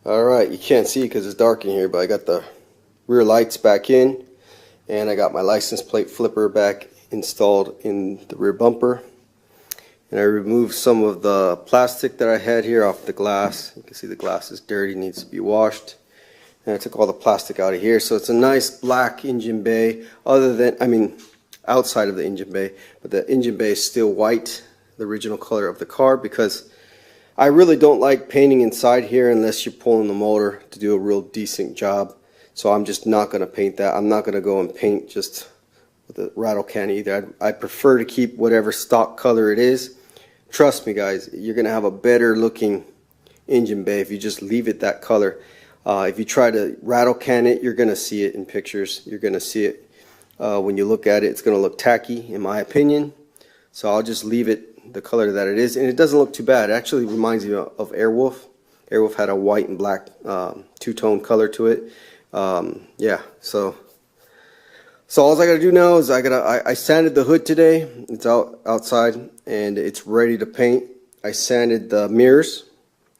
Alright, you can't see because it's dark in here, but I got the rear lights back in, and I got my license plate flipper back installed in the rear bumper. And I removed some of the plastic that I had here off the glass. You can see the glass is dirty, needs to be washed. And I took all the plastic out of here, so it's a nice black engine bay, outside of the engine bay, but the engine bay is still white, the original color of the car, because I really don't like painting inside here unless you're pulling the motor to do a real decent job. So I'm just not going to paint that. I'm not going to go and paint just with a rattle can either. I prefer to keep whatever stock color it is. Trust me guys, you're going to have a better looking engine bay if you just leave it that color. If you try to rattle can it, you're going to see it in pictures. You're going to see it when you look at it. It's going to look tacky in my opinion. So I'll just leave it the color that it is, and it doesn't look too bad. It actually reminds me of Airwolf. Airwolf had a white and black two-tone color to it. Yeah, so all I gotta do now is I sanded the hood today. It's outside and it's ready to paint. I sanded the mirrors.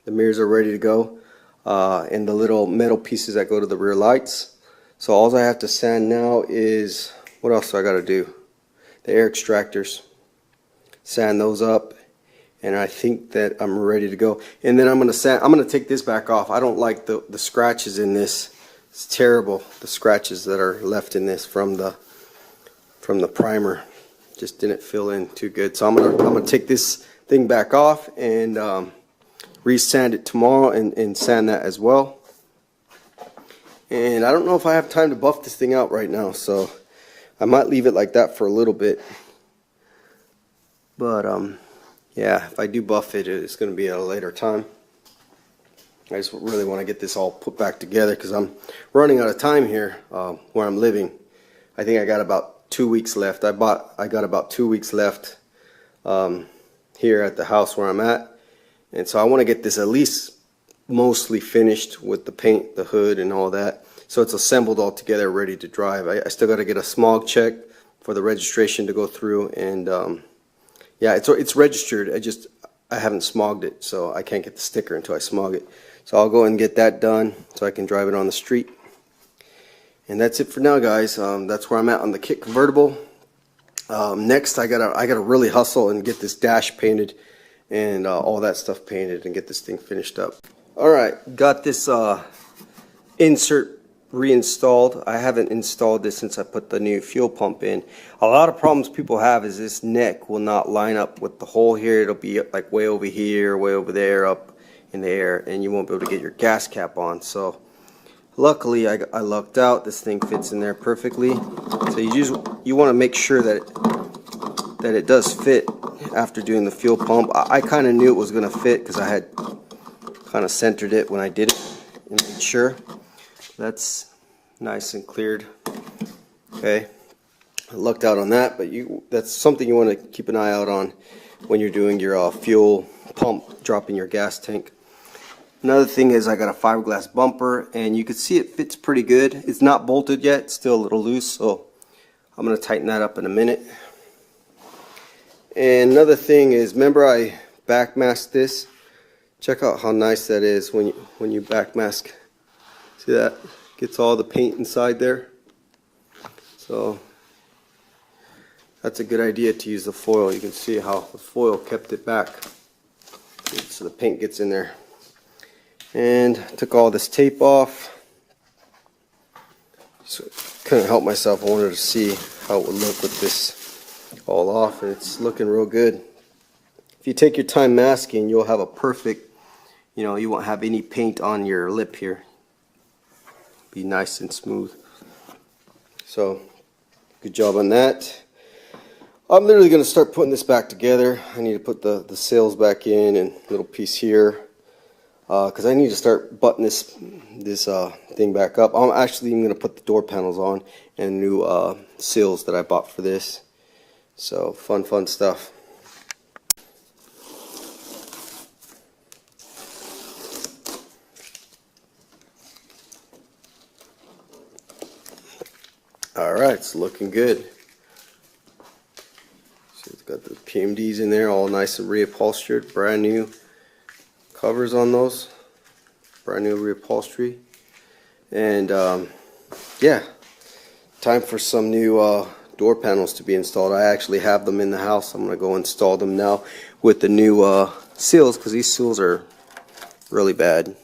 The mirrors are ready to go, and the little metal pieces that go to the rear lights. So all I have to sand now is, what else do I gotta do? The air extractors. Sand those up, and I think that I'm ready to go. And then I'm gonna take this back off. I don't like the scratches in this. It's terrible, the scratches that are left in this from the primer. Just didn't fill in too good. So I'm gonna take this thing back off and re-sand it tomorrow and sand that as well. And I don't know if I have time to buff this thing out right now, so I might leave it like that for a little bit. But yeah, if I do buff it, it's going to be at a later time. I just really want to get this all put back together because I'm running out of time here where I'm living. I think I got about 2 weeks left. I got about 2 weeks left here at the house where I'm at, and so I want to get this at least mostly finished with the paint, the hood, and all that, so it's assembled all together, ready to drive. I still got to get a smog check for the registration to go through, and yeah, it's registered. I haven't smogged it, so I can't get the sticker until I smog it. So I'll go and get that done so I can drive it on the street. And that's it for now, guys. That's where I'm at on the Kitt Convertible. Next, I gotta really hustle and get this dash painted and all that stuff painted and get this thing finished up. All right, got this insert reinstalled. I haven't installed this since I put the new fuel pump in. A lot of problems people have is this neck will not line up with the hole here. It'll be like way over here, way over there, up in the air, and you won't be able to get your gas cap on. So luckily I lucked out. This thing fits in there perfectly. So you want to make sure that it does fit after doing the fuel pump. I kind of knew it was going to fit because I had kind of centered it when I did it and made sure. That's nice and cleared. Okay, I lucked out on that, but that's something you want to keep an eye out on when you're doing your fuel pump, dropping your gas tank. Another thing is I got a fiberglass bumper, and you can see it fits pretty good. It's not bolted yet, it's still a little loose, so I'm going to tighten that up in a minute. And another thing is, remember I backmasked this? Check out how nice that is when you backmask. See that? Gets all the paint inside there. So that's a good idea to use the foil. You can see how the foil kept it back, so the paint gets in there. And took all this tape off. So couldn't help myself. I wanted to see how it would look with this all off, and it's looking real good. If you take your time masking, you'll have a perfect, you won't have any paint on your lip here. Be nice and smooth. So good job on that. I'm literally going to start putting this back together. I need to put the sails back in and a little piece here because I need to start buttoning this thing back up. I'm actually even going to put the door panels on and new seals that I bought for this. So fun stuff. Alright, it's looking good. So it's got the PMDs in there, all nice and reupholstered, brand new covers on those. for our new reupholstery. And yeah, time for some new door panels to be installed. I actually have them in the house. I'm going to go install them now with the new seals, because these seals are really bad.